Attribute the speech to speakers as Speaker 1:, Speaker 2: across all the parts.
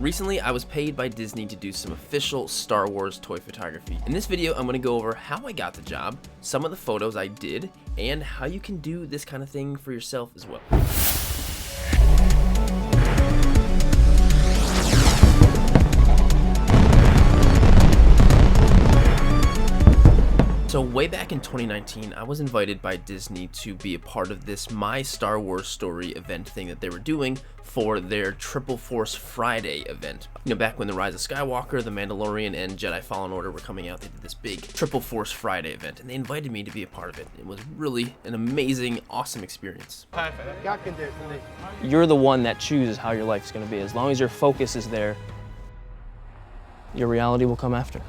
Speaker 1: Recently, I was paid by Disney to do some official Star Wars toy photography. In this video, I'm going to go over how I got the job, some of the photos I did, and how you can do this kind of thing for yourself as well. So way back in 2019, I was invited by Disney to be a part of this My Star Wars Story event thing that they were doing for their Triple Force Friday event. You know, back when The Rise of Skywalker, The Mandalorian, and Jedi Fallen Order were coming out, they did this big Triple Force Friday event, and they invited me to be a part of it. It was really an amazing, awesome experience.
Speaker 2: You're the one that chooses how your life's going to be. As long as your focus is there, your reality will come after.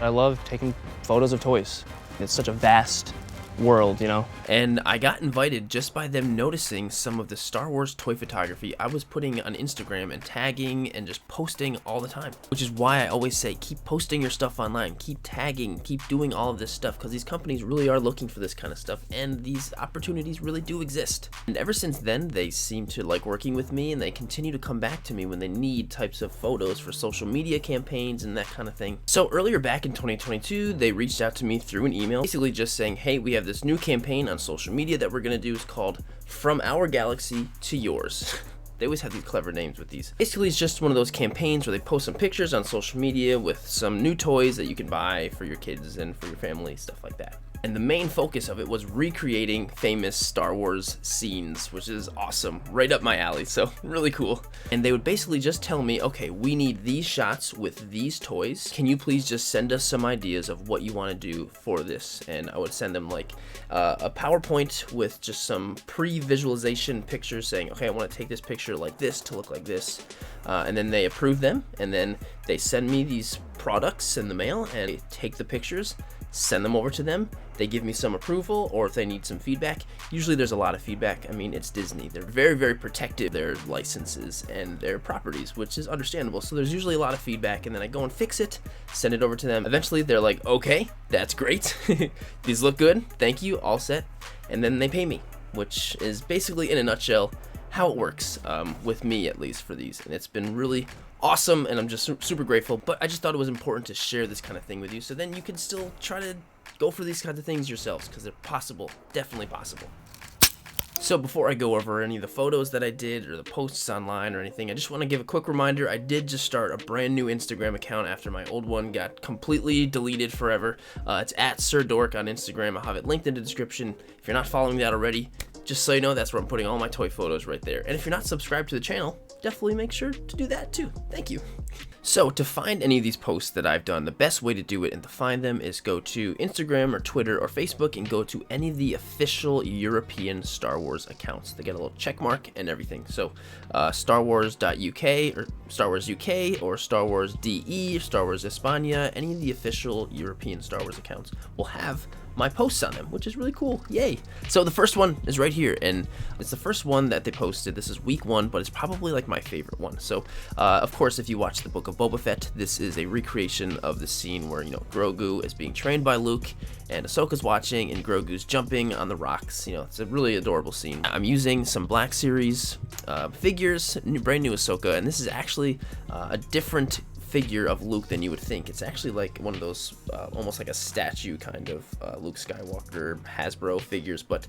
Speaker 2: I love taking photos of toys. It's such a vast world, you know?
Speaker 1: And I got invited just by them noticing some of the Star Wars toy photography I was putting on Instagram and tagging and just posting all the time. Which is why I always say, keep posting your stuff online, keep tagging, keep doing all of this stuff, because these companies really are looking for this kind of stuff, and these opportunities really do exist. And ever since then, they seem to like working with me, and they continue to come back to me when they need types of photos for social media campaigns and that kind of thing. So earlier back in 2022, they reached out to me through an email, basically just saying, hey, we have this new campaign on social media that we're going to do. Is called From Our Galaxy to Yours. They always have these clever names with these. Basically, it's just one of those campaigns where they post some pictures on social media with some new toys that you can buy for your kids and for your family, stuff like that. And the main focus of it was recreating famous Star Wars scenes, which is awesome, right up my alley, so really cool. And they would basically just tell me, okay, we need these shots with these toys. Can you please just send us some ideas of what you want to do for this? And I would send them like a PowerPoint with just some pre-visualization pictures saying, okay, I want to take this picture like this to look like this. And then they approve them, and then they send me these products in the mail, and I take the pictures, send them over to them. They give me some approval, or if they need some feedback. Usually there's a lot of feedback. I mean, it's Disney. They're very, very protective of their licenses and their properties, which is understandable. So there's usually a lot of feedback, and then I go and fix it, send it over to them. Eventually they're like, okay, that's great. These look good. Thank you, all set. And then they pay me, which is basically, in a nutshell, how it works, with me at least, for these. And it's been really awesome, and I'm just super grateful. But I just thought it was important to share this kind of thing with you, so then you can still try to go for these kinds of things yourselves, because they're possible, definitely possible. So before I go over any of the photos that I did or the posts online or anything, I just want to give a quick reminder. I did just start a brand new Instagram account after my old one got completely deleted forever. It's at Sirdork on Instagram. I'll have it linked in the description. If you're not following that already, just so you know, that's where I'm putting all my toy photos right there. And if you're not subscribed to the channel, definitely make sure to do that too. Thank you. So to find any of these posts that I've done, the best way to do it and to find them is go to Instagram or Twitter or Facebook and go to any of the official European Star Wars accounts. They get a little check mark and everything. So StarWars.UK or Star Wars UK or Star Wars DE, Star Wars España, any of the official European Star Wars accounts will have my posts on them, which is really cool. Yay. So the first one is right here, and it's the first one that they posted. This is week 1, but it's probably like my favorite one. So of course, if you watch the Book of Boba Fett, this is a recreation of the scene where, you know, Grogu is being trained by Luke and Ahsoka's watching, and Grogu's jumping on the rocks. You know, it's a really adorable scene. I'm using some Black Series figures, brand new Ahsoka, and this is actually a different figure of Luke than you would think. It's actually like one of those almost like a statue kind of Luke Skywalker Hasbro figures, but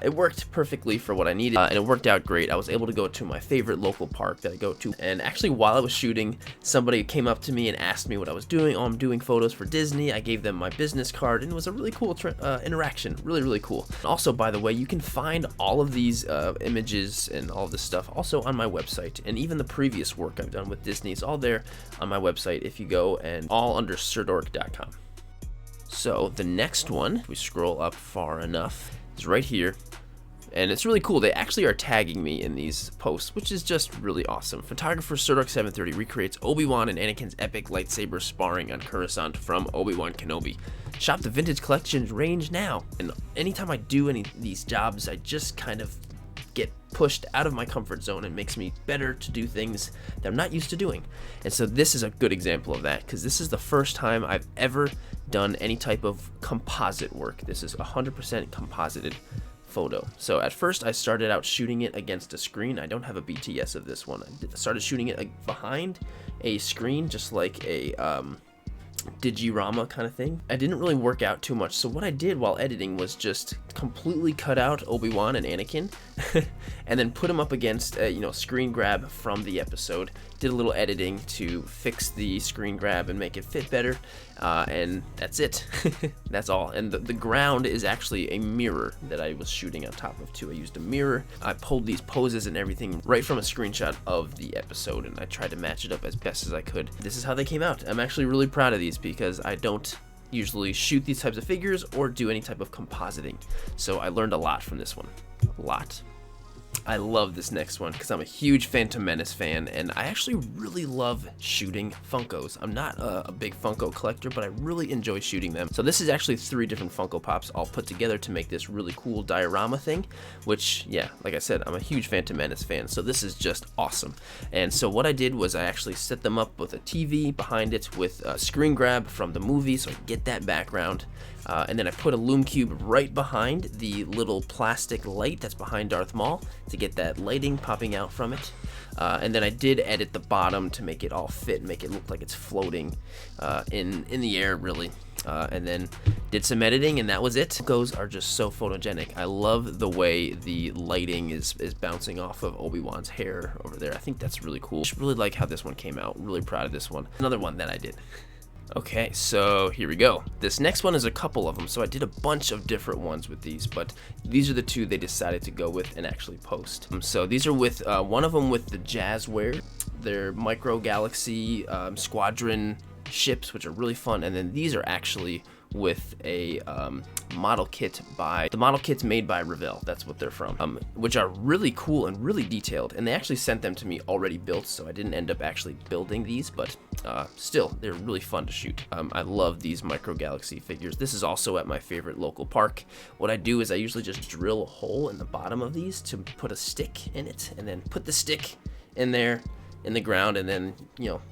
Speaker 1: it worked perfectly for what I needed, and it worked out great. I was able to go to my favorite local park that I go to, and actually while I was shooting, somebody came up to me and asked me what I was doing. Oh, I'm doing photos for Disney. I gave them my business card, and it was a really cool interaction. Really cool. Also, by the way, you can find all of these images and all of this stuff also on my website, and even the previous work I've done with Disney is all there on my website if you go, and all under Sirdork.com. So the next one, if we scroll up far enough, is right here, and it's really cool. They actually are tagging me in these posts, which is just really awesome. Photographer Sirdork 730 recreates Obi-Wan and Anakin's epic lightsaber sparring on Coruscant from Obi-Wan Kenobi. Shop the vintage collections range now. And anytime I do any of these jobs, I just kind of get pushed out of my comfort zone and makes me better to do things that I'm not used to doing. And so this is a good example of that, because this is the first time I've ever done any type of composite work. This is 100% composited photo. So at first I started out shooting it against a screen. I don't have a BTS of this one. I started shooting it behind a screen, just like a digirama kind of thing. I didn't really work out too much, so what I did while editing was just completely cut out Obi-Wan and Anakin and then put them up against a screen grab from the episode. Did a little editing to fix the screen grab and make it fit better, and that's it. That's all. And the ground is actually a mirror that I was shooting on top of too. I used a mirror. I pulled these poses and everything right from a screenshot of the episode, and I tried to match it up as best as I could. This is how they came out. I'm actually really proud of these because I don't usually shoot these types of figures or do any type of compositing. So I learned a lot from this one. A lot. I love this next one because I'm a huge Phantom Menace fan, and I actually really love shooting Funkos. I'm not a big Funko collector, but I really enjoy shooting them. So this is actually 3 different Funko Pops all put together to make this really cool diorama thing, which, yeah, like I said, I'm a huge Phantom Menace fan, so this is just awesome. And so what I did was I actually set them up with a TV behind it with a screen grab from the movie so I get that background. And then I put a Lume Cube right behind the little plastic light that's behind Darth Maul to get that lighting popping out from it. And then I did edit the bottom to make it all fit and make it look like it's floating in the air, really. And then did some editing, and that was it. Funkos are just so photogenic. I love the way the lighting is bouncing off of Obi-Wan's hair over there. I think that's really cool. Just really like how this one came out. Really proud of this one. Another one that I did. Okay, so here we go. This next one is a couple of them, so I did a bunch of different ones with these, but these are the 2 they decided to go with and actually post. So these are with, one of them with the Jazzware, their Micro Galaxy Squadron ships, which are really fun, and then these are actually with a model kit the model kits made by Revell, that's what they're from, which are really cool and really detailed, and they actually sent them to me already built, so I didn't end up actually building these, but still, they're really fun to shoot. I love these Micro Galaxy figures. This is also at my favorite local park. What I do is I usually just drill a hole in the bottom of these to put a stick in it, and then put the stick in there in the ground, and then,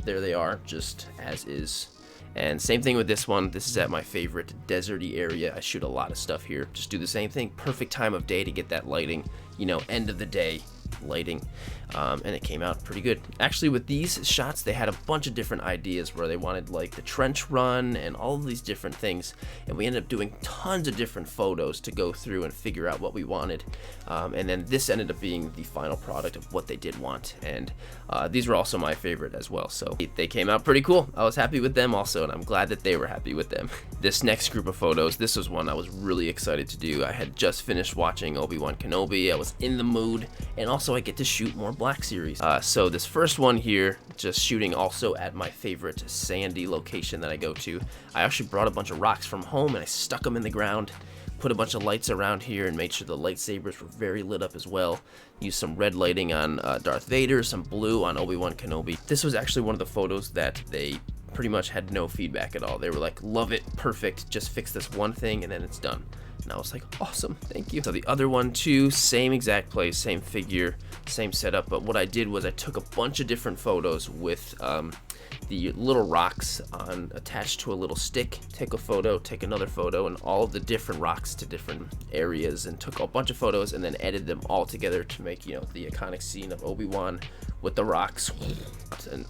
Speaker 1: there they are, just as is. And same thing with this one. This is at my favorite deserty area. I shoot a lot of stuff here. Just do the same thing. Perfect time of day to get that lighting, end of the day lighting. And it came out pretty good. Actually, with these shots, they had a bunch of different ideas where they wanted like the trench run and all of these different things. And we ended up doing tons of different photos to go through and figure out what we wanted. And then this ended up being the final product of what they did want. And these were also my favorite as well. So they came out pretty cool. I was happy with them also, and I'm glad that they were happy with them. This next group of photos, this was one I was really excited to do. I had just finished watching Obi-Wan Kenobi. I was in the mood, and also I get to shoot more Black Series. So this first one here, just shooting also at my favorite sandy location that I go to. I actually brought a bunch of rocks from home and I stuck them in the ground, put a bunch of lights around here and made sure the lightsabers were very lit up as well. Used some red lighting on Darth Vader, some blue on Obi-Wan Kenobi. This was actually one of the photos that they pretty much had no feedback at all. They were like, love it, perfect, just fix this one thing and then it's done. And I was like, awesome, thank you. So the other one too, same exact place, same figure, same setup, but what I did was I took a bunch of different photos with the little rocks attached to a little stick. Take a photo, take another photo, and all of the different rocks to different areas, and took a bunch of photos and then edited them all together to make, the iconic scene of Obi-Wan with the rocks. And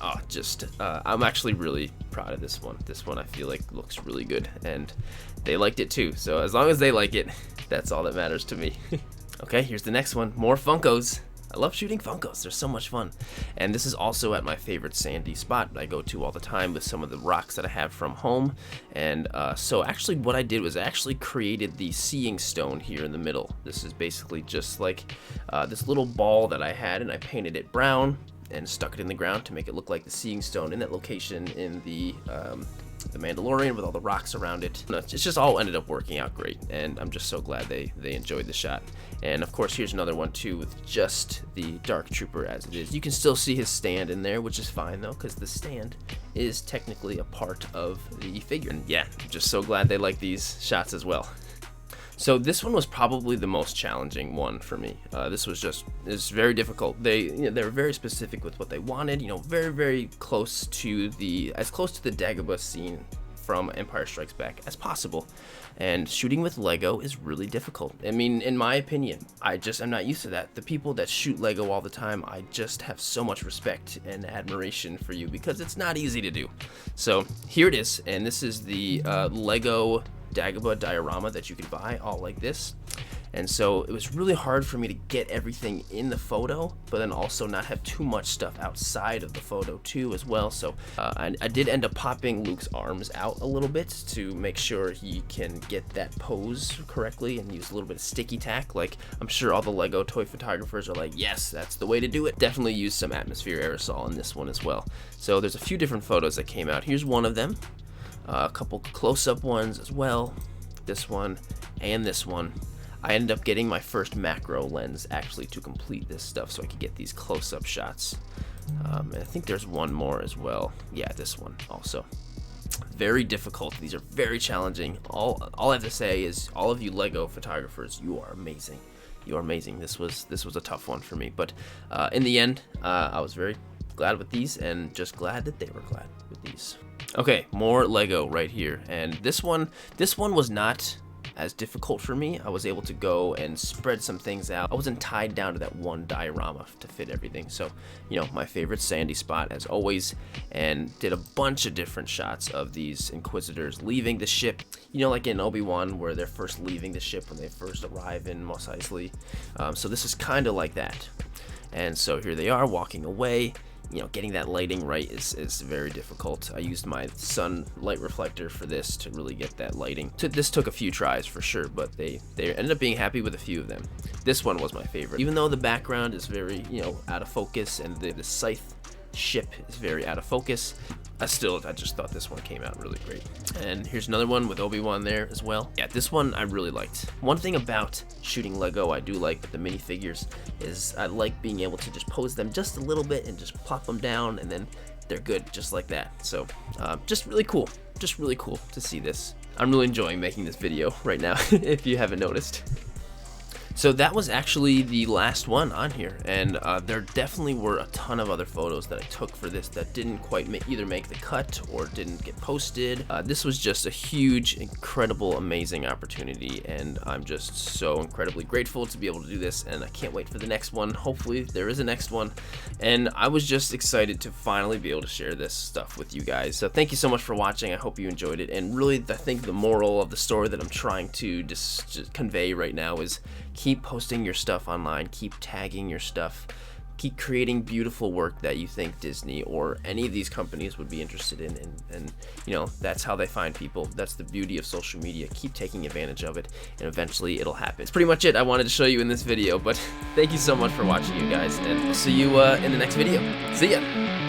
Speaker 1: I'm actually really proud of this one. This one I feel like looks really good, and they liked it too. So as long as they like it, that's all that matters to me. Okay, here's the next one. More Funkos. I love shooting Funkos. They're so much fun. And this is also at my favorite sandy spot I go to all the time with some of the rocks that I have from home. And so actually what I did was I actually created the seeing stone here in the middle. This is basically just like this little ball that I had, and I painted it brown and stuck it in the ground to make it look like the seeing stone in that location in the Mandalorian with all the rocks around it. It's just all ended up working out great, and I'm just so glad they enjoyed the shot. And of course, here's another one too with just the Dark Trooper as it is. You can still see his stand in there, which is fine though, because the stand is technically a part of the figure. And yeah, I'm just so glad they like these shots as well. So this one was probably the most challenging one for me. This was it's very difficult. They were very specific with what they wanted. Very close to the Dagobah scene from Empire Strikes Back as possible. And shooting with Lego is really difficult. I mean, in my opinion, I'm not used to that. The people that shoot Lego all the time, I just have so much respect and admiration for you, because it's not easy to do. So here it is, and this is the Lego Dagobah diorama that you can buy, all like this. And so it was really hard for me to get everything in the photo, but then also not have too much stuff outside of the photo too as well. So I did end up popping Luke's arms out a little bit to make sure he can get that pose correctly, and use a little bit of sticky tack. Like, I'm sure all the Lego toy photographers are like, yes, that's the way to do it. Definitely use some atmosphere aerosol in this one as well. So there's a few different photos that came out. Here's one of them, a couple close-up ones as well, this one and this one. I ended up getting my first macro lens actually to complete this stuff, so I could get these close-up shots. And I think there's one more as well. Yeah, this one also. Very difficult. These are very challenging. All I have to say is, all of you Lego photographers, you are amazing. You are amazing. This was a tough one for me, but in the end, I was very glad with these, and just glad that they were glad with these. Okay, more Lego right here, and this one was not as difficult for me. I was able to go and spread some things out. I wasn't tied down to that one diorama to fit everything. So, you know, my favorite sandy spot as always, and did a bunch of different shots of these Inquisitors leaving the ship. You know, like in Obi-Wan, where they're first leaving the ship when they first arrive in Mos Eisley. So this is kind of like that. And so here they are walking away. You know, getting that lighting right is very difficult. I used my sunlight reflector for this to really get that lighting. This took a few tries for sure, but they ended up being happy with a few of them. This one was my favorite. Even though the background is very, you know, out of focus, and the scythe ship is very out of focus, I just thought this one came out really great. And here's another one with Obi-Wan there as well. Yeah, this one I really liked. One thing about shooting Lego I do like with the minifigures is I like being able to just pose them just a little bit and just plop them down, and then they're good just like that. So just really cool to see this. I'm really enjoying making this video right now if you haven't noticed. So that was actually the last one on here, and there definitely were a ton of other photos that I took for this that didn't quite either make the cut or didn't get posted. This was just a huge, incredible, amazing opportunity, and I'm just so incredibly grateful to be able to do this, and I can't wait for the next one. Hopefully there is a next one, and I was just excited to finally be able to share this stuff with you guys. So thank you so much for watching. I hope you enjoyed it, and really I think the moral of the story that I'm trying to just convey right now is, keep posting your stuff online, keep tagging your stuff, keep creating beautiful work that you think Disney or any of these companies would be interested in, and you know, that's how they find people. That's the beauty of social media. Keep taking advantage of it, and eventually it'll happen. It's pretty much it I wanted to show you in this video, but thank you so much for watching, you guys, and I'll see you in the next video. See ya!